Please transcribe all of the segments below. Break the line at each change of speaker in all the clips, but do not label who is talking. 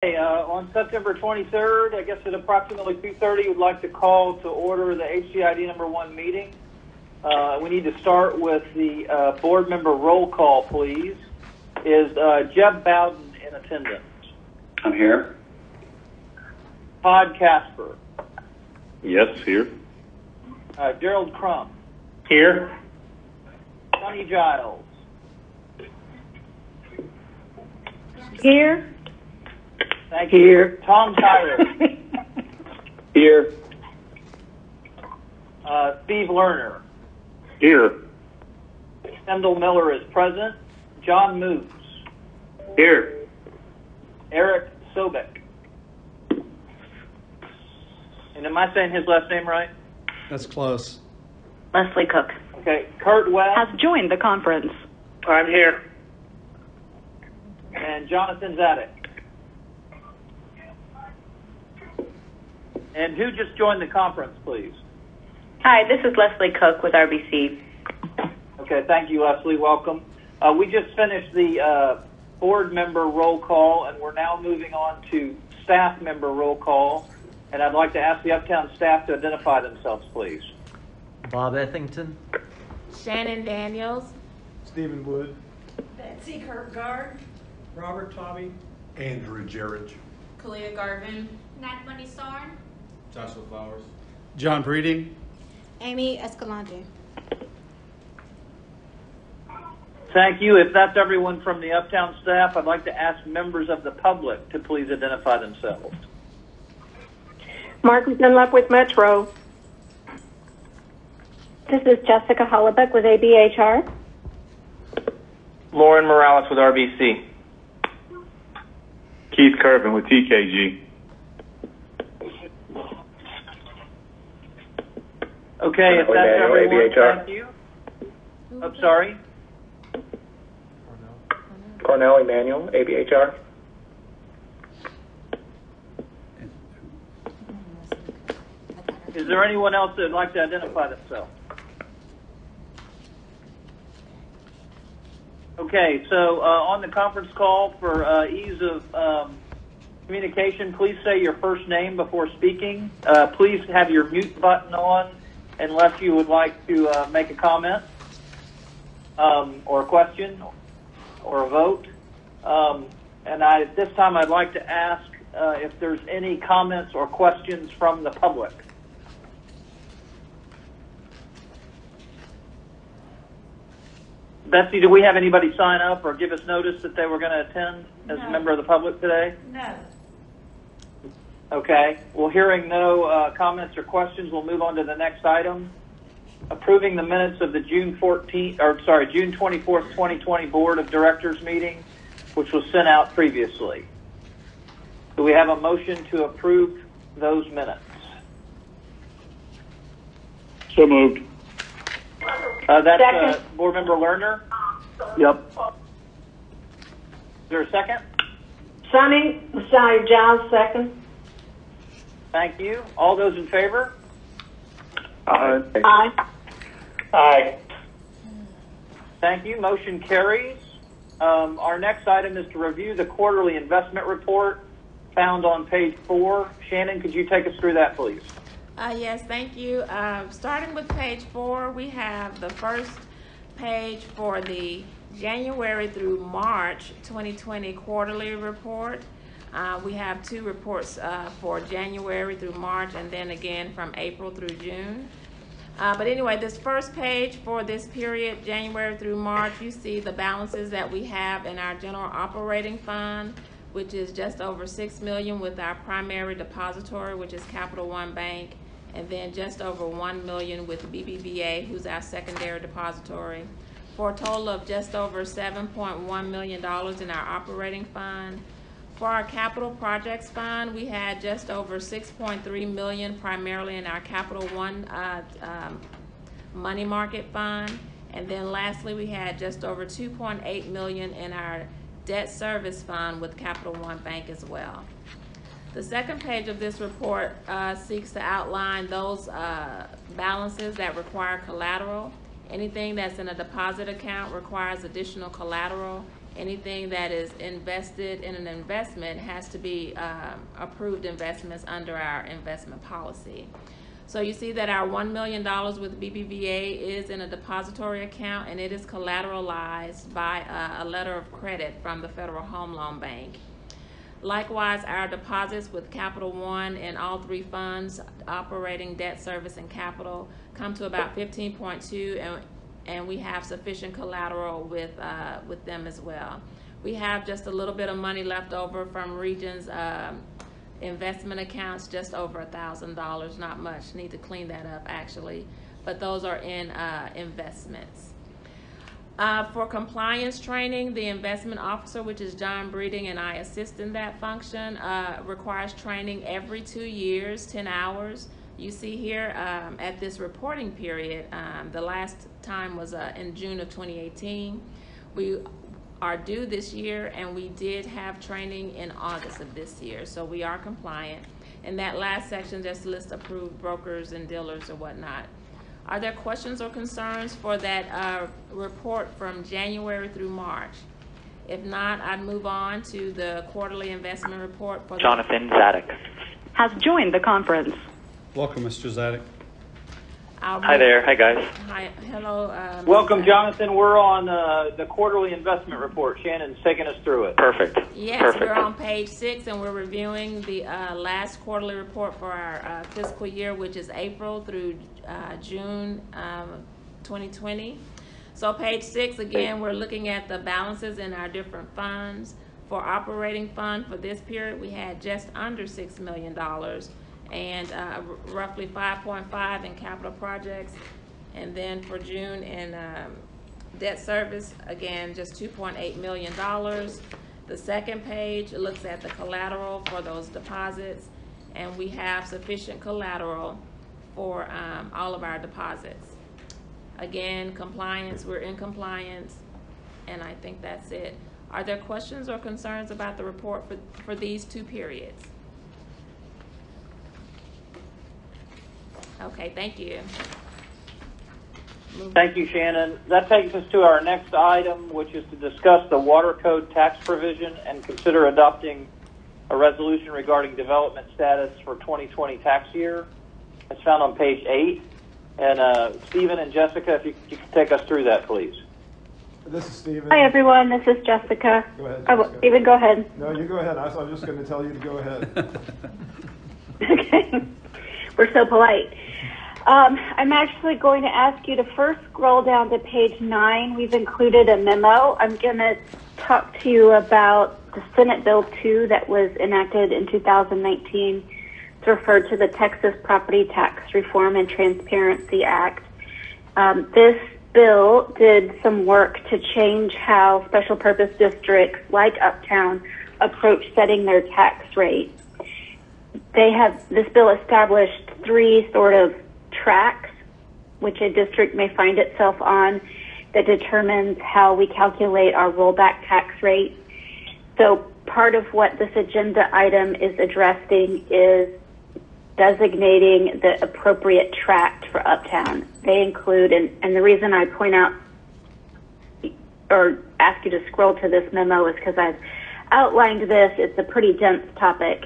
Okay, on September 23rd, I guess at approximately 2:30, we'd like to call to order the HCID number 1 meeting. We need to start with the board member roll call, please. Is Jeb Bowden in attendance?
I'm here.
Todd Casper.
Yes, here.
Gerald Crump.
Here.
Sonny Giles.
Here.
Thank you.
Here.
Tom Tyler.
Here.
Steve Lerner.
Here.
Kendall Miller is present. John Moose.
Here.
Eric Sobek. And am I saying his last name right?
That's close.
Leslie Cook
Okay. Kurt West
has joined the conference.
I'm here.
and Jonathan Zadek. And who just joined the conference, please?
Hi, this is Leslie Cook with RBC.
Okay, thank you, Leslie. Welcome. We just finished the board member roll call, and we're now moving on to staff member roll call. And I'd like to ask the Uptown staff to identify themselves, please.
Bob Ethington.
Shannon Daniels.
Stephen Wood.
Betsy Kirkgard.
Robert Tobby. Andrew Jarrett.
Kalia Garvin.
Nat Money Sarn.
Joshua Flowers. John Breeding.
Amy Escalante.
Thank you. If that's everyone from the Uptown staff, I'd like to ask members of the public to please identify themselves.
Mark Dunlap with Metro. This is Jessica Hollebeck with ABHR.
Lauren Morales with RBC.
Keith Kirby with TKG.
Okay, if that's
Emanuel,
everyone,
ABHR.
thank you. I'm sorry.
Cornell Emanuel, ABHR.
Is there anyone else that would like to identify themselves? Okay, so on the conference call, for ease of communication, please say your first name before speaking. Please have your mute button on unless you would like to make a comment or a question or a vote. And at this time, I'd like to ask if there's any comments or questions from the public. Betsy, do we have anybody sign up or give us notice that they were going to attend as a member of the public today?
No.
Okay. Well, hearing no comments or questions, we'll move on to the next item. Approving the minutes of the June 24th, 2020 Board of Directors meeting, which was sent out previously. Do we have a motion to approve those minutes?
So moved.
That's Board Member Lerner.
Yep.
Is there a second?
Sonny Giles, second.
Thank you. All those in favor?
Aye.
Aye.
Aye.
Thank you. Motion carries. Our next item is to review the quarterly investment report found on page 4. Shannon, could you take us through that, please?
Yes, thank you. Starting with page 4, we have the first page for the January through March 2020 quarterly report. We have 2 reports for January through March and then again from April through June. But anyway, this first page for this period, January through March, you see the balances that we have in our general operating fund, which is just over $6 million with our primary depository, which is Capital One Bank, and then just over $1 million with BBVA, who's our secondary depository, for a total of just over $7.1 million in our operating fund. For our capital projects fund, we had just over $6.3 million, primarily in our Capital One money market fund. And then lastly, we had just over $2.8 million in our debt service fund with Capital One Bank as well. The second page of this report seeks to outline those balances that require collateral. Anything that's in a deposit account requires additional collateral. Anything that is invested in an investment has to be approved investments under our investment policy. So you see that our $1 million with BBVA is in a depository account, and it is collateralized by a letter of credit from the Federal Home Loan Bank. Likewise, our deposits with Capital One and all three funds, operating, debt service, and capital, come to about 15.2, and we have sufficient collateral with them as well. We have just a little bit of money left over from Regions investment accounts, just over $1,000, not much. Need to clean that up actually, but those are in investments. For compliance training, the investment officer, which is John Breeding, and I assist in that function, requires training every 2 years, 10 hours. You see here at this reporting period, the last time was in June of 2018. We are due this year, and we did have training in August of this year, so we are compliant. And that last section just lists approved brokers and dealers or whatnot. Are there questions or concerns for that report from January through March? If not, I'd move on to the quarterly investment report for
Jonathan Zadek
Has joined the conference.
Welcome, Mr. Zadek.
Hi there. Hi, guys.
Hi, hello.
Welcome, Jonathan. We're on the quarterly investment report. Shannon's taking us through it.
Perfect.
Yes,
Perfect.
we're on page 6, and we're reviewing the last quarterly report for our fiscal year, which is April through June 2020. So page 6, again, we're looking at the balances in our different funds. For operating fund for this period, we had just under $6 million. And roughly 5.5 in capital projects. And then for June in debt service, again, just $2.8 million. The second page looks at the collateral for those deposits, and we have sufficient collateral for all of our deposits. Again, compliance, we're in compliance, and I think that's it. Are there questions or concerns about the report for these 2 periods? Okay, thank you.
Thank you, Shannon. That takes us to our next item, which is to discuss the water code tax provision and consider adopting a resolution regarding development status for 2020 tax year. It's found on page 8. And Stephen and Jessica, if you could take us through that, please.
This is Stephen.
Hi, everyone. This is Jessica.
Go ahead,
Oh,
Jessica.
Stephen, go ahead.
No, you go ahead. I was just going to tell you to go ahead.
Okay. We're so polite. I'm actually going to ask you to first scroll down to page 9. We've included a memo. I'm going to talk to you about the Senate Bill 2 that was enacted in 2019. It's referred to the Texas Property Tax Reform and Transparency Act. This bill did some work to change how special purpose districts like Uptown approach setting their tax rate. This bill established 3 sort of tracks which a district may find itself on that determines how we calculate our rollback tax rate. So part of what this agenda item is addressing is designating the appropriate tract for Uptown. They include, and the reason I point out or ask you to scroll to this memo is because I've outlined this. It's a pretty dense topic.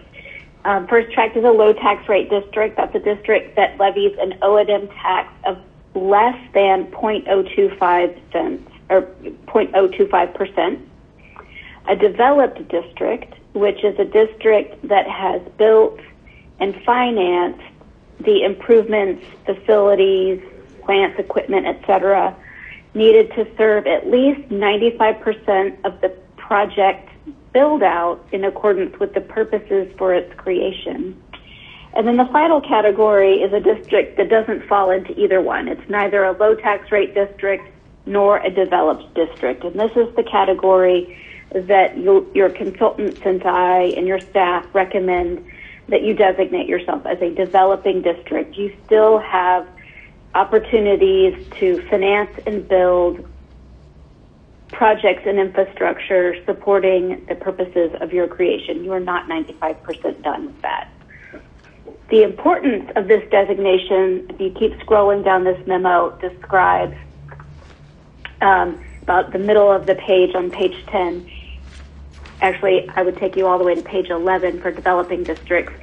First tract is a low tax rate district. That's a district that levies an O&M tax of less than 0.025 cents or 0.025%. A developed district, which is a district that has built and financed the improvements, facilities, plants, equipment, etc., needed to serve at least 95% of the project build out in accordance with the purposes for its creation. And then the final category is a district that doesn't fall into either one. It's neither a low tax rate district nor a developed district. And this is the category that your consultants and I and your staff recommend that you designate yourself as a developing district. You still have opportunities to finance and build projects and infrastructure supporting the purposes of your creation. You are not 95% done with that. The importance of this designation, if you keep scrolling down this memo, describes about the middle of the page on page 10. Actually, I would take you all the way to page 11 for developing districts.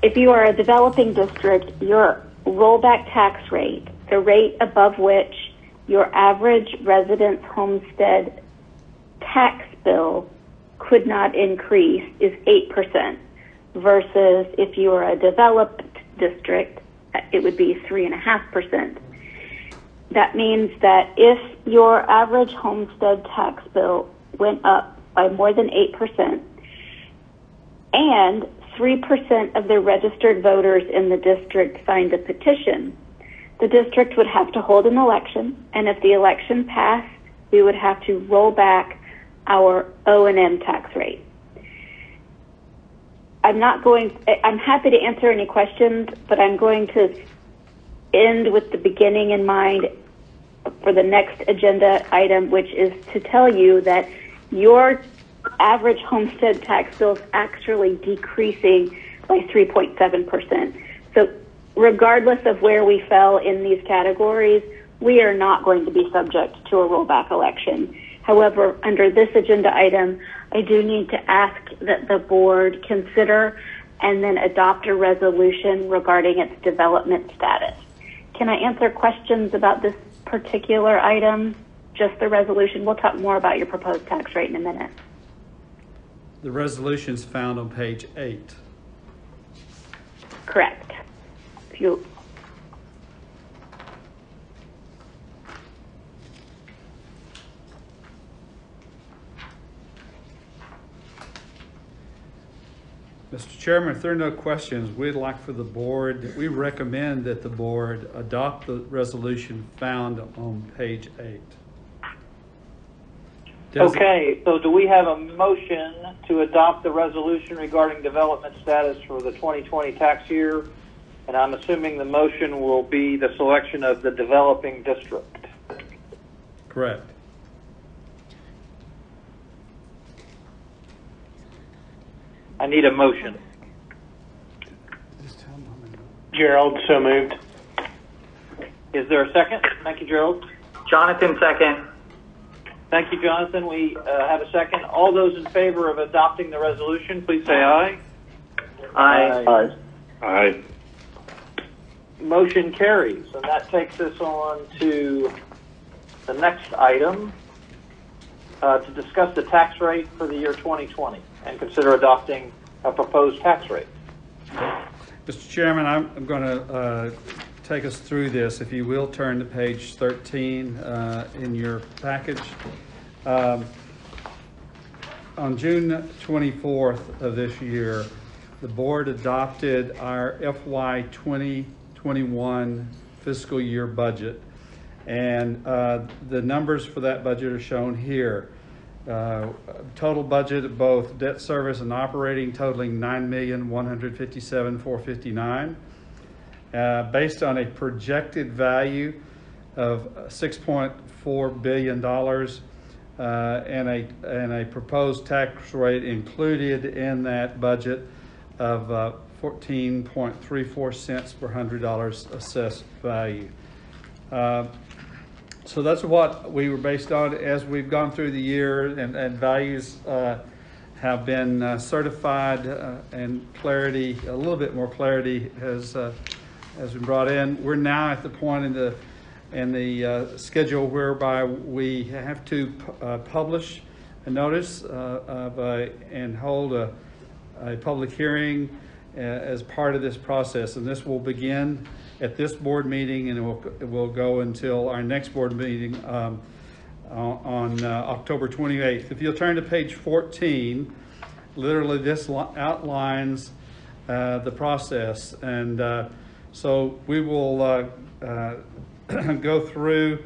If you are a developing district, your rollback tax rate, the rate above which your average residence homestead tax bill could not increase, is 8%, versus if you are a developed district, it would be 3.5%. That means that if your average homestead tax bill went up by more than 8%, and 3% of the registered voters in the district signed a petition, the district would have to hold an election, and if the election passed, we would have to roll back our O&M tax rate. I'm happy to answer any questions, but I'm going to end with the beginning in mind for the next agenda item, which is to tell you that your average homestead tax bill is actually decreasing by 3.7%. So regardless of where we fell in these categories, we are not going to be subject to a rollback election. However, under this agenda item, I do need to ask that the board consider and then adopt a resolution regarding its development status. Can I answer questions about this particular item? Just the resolution. We'll talk more about your proposed tax rate in a minute.
The resolution is found on page 8.
Correct. If you
Mr. Chairman, if there are no questions, we'd like for the board, we recommend that the board adopt the resolution found on page 8.
Okay, so do we have a motion to adopt the resolution regarding development status for the 2020 tax year? And I'm assuming the motion will be the selection of the developing district.
Correct.
I need a motion.
Gerald, so moved.
Is there a second? Thank you, Gerald.
Jonathan, second.
Thank you, Jonathan. We have a second. All those in favor of adopting the resolution, please say aye.
Aye.
Aye.
Motion carries, and that takes us on to the next item to discuss the tax rate for the year 2020 and consider adopting a proposed tax rate.
Mr. Chairman, I'm going to take us through this. If you will turn to page 13 in your package. On June 24th of this year, the board adopted our FY 2021 fiscal year budget, and the numbers for that budget are shown here. Total budget of both debt service and operating totaling $9,157,459, based on a projected value of $6.4 billion and a proposed tax rate included in that budget of 14.34 cents per $100 assessed value. So that's what we were based on as we've gone through the year, and values have been certified, and clarity, a little bit more clarity has been brought in. We're now at the point in the schedule whereby we have to publish a notice and hold a public hearing as part of this process, and this will begin at this board meeting, and it will go until our next board meeting on October 28th. If you'll turn to page 14, literally this outlines the process, and so we will go through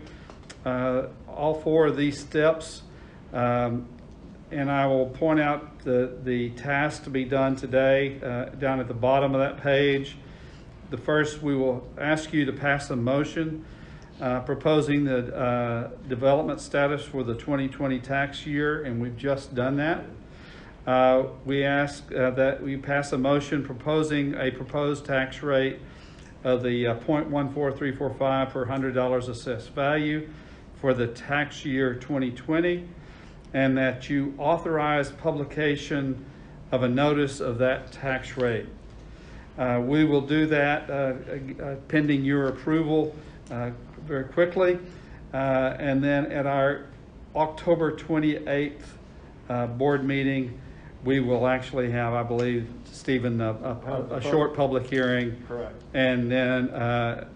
all 4 of these steps, and I will point out the task to be done today down at the bottom of that page. The first, we will ask you to pass a motion proposing the development status for the 2020 tax year, and we've just done that. We ask that we pass a motion proposing a proposed tax rate of the 0.14345 per $100 assessed value for the tax year 2020, and that you authorize publication of a notice of that tax rate. We will do that pending your approval very quickly. And then at our October 28th board meeting, we will actually have, I believe, Stephen, a short public hearing.
Correct.
And then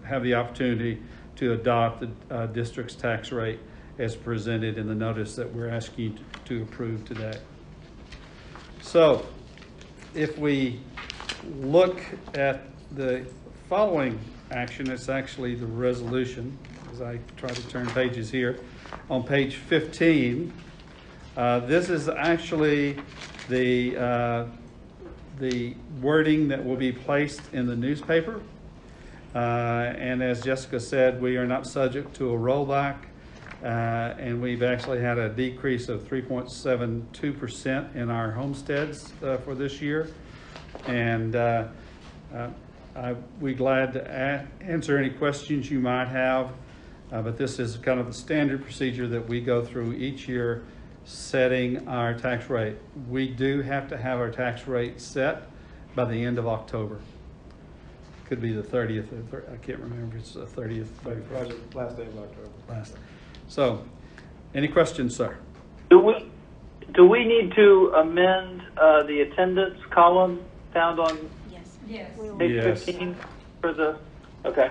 have the opportunity to adopt the district's tax rate as presented in the notice that we're asking you to approve today. So if we look at the following action, it's actually the resolution, as I try to turn pages here. On page 15, this is actually the wording that will be placed in the newspaper. And as Jessica said, we are not subject to a rollback. And we've actually had a decrease of 3.72% in our homesteads for this year. And we're glad to answer any questions you might have. But this is kind of the standard procedure that we go through each year, setting our tax rate. We do have to have our tax rate set by the end of October. Could be the 30th, I can't remember if it's the 30th, 31st.
Last day of October.
Last. So, any questions, sir?
Do we need to amend the attendance column found on page
Yes.
15 for the? Okay.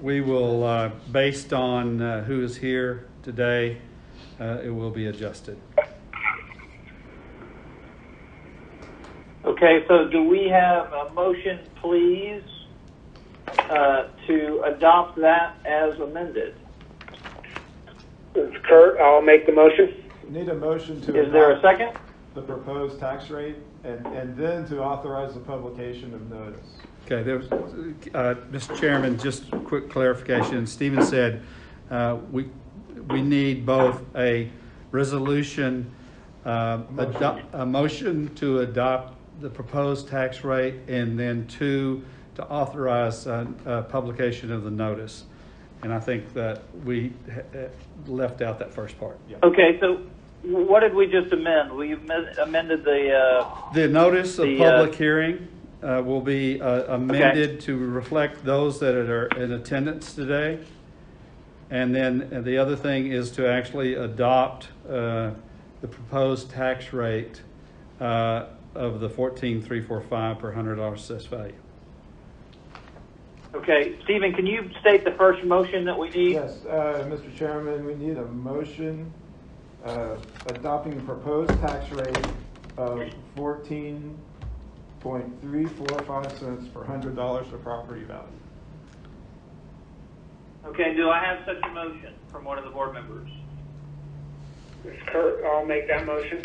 We will, based on who is here today, it will be adjusted.
Okay, so do we have a motion, please, to adopt that as amended?
It's Kurt. I'll make the motion.
Need a motion to
Is there a
adopt
second?
the proposed tax rate and then to authorize the publication of notice.
Okay, there was, Mr. Chairman, just a quick clarification. Stephen said we need both a resolution, a motion to adopt the proposed tax rate, and then two, to authorize publication of the notice. And I think that we left out that first part.
Yeah.
Okay, so what did we just amend? We amended
The notice of public hearing will be amended to reflect those that are in attendance today. And then the other thing is to actually adopt the proposed tax rate of the $14,345 per $100 assessed value.
Okay, Stephen, can you state the first motion that we need?
Yes, Mr. Chairman, we need a motion adopting the proposed tax rate of 14.345 cents per $100 for property value.
Okay, do I have such a motion from one of the board members?
It's Kurt. I'll make that motion.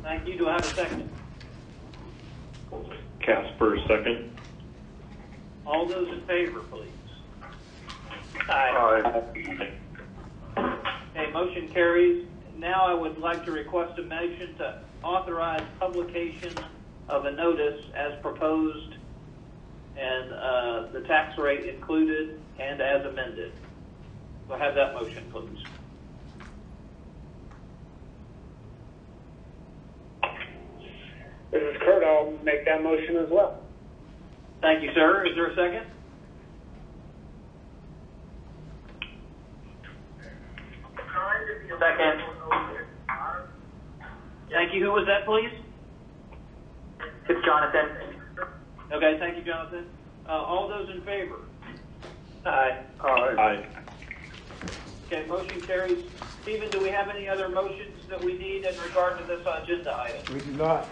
Thank you. Do I have a second?
Casper, second.
All those in favor, please.
Aye.
Okay, motion carries. Now I would like to request a motion to authorize publication of a notice as proposed and the tax rate included and as amended. So have that motion, please.
This is Kurt. I'll make that motion as well.
Thank you, sir. Is there a second?
Second.
Thank you. Who was that, please?
It's Jonathan.
Okay, thank you, Jonathan. All those in favor?
Aye.
Aye.
Okay, motion carries. Stephen, do we have any other motions that we need in regard to this agenda item?
We do not.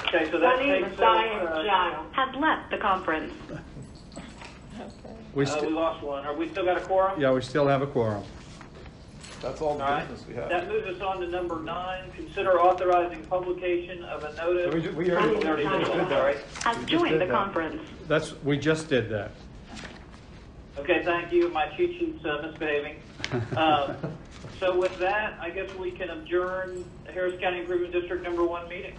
Okay, so that takes us,
Has left the conference.
We
we lost one. Are we still got a quorum?
yeah, we still have a quorum.
That's all the
All right.
business we have.
That moves us on to number 9. Consider authorizing publication of a notice.
So we already
We already did that, all right.
Has
We just
joined
did
the
that.
conference.
We just did that.
Okay, thank you. My cheat sheet's misbehaving. So with that, I guess we can adjourn the Harris County Improvement District number 1 meeting.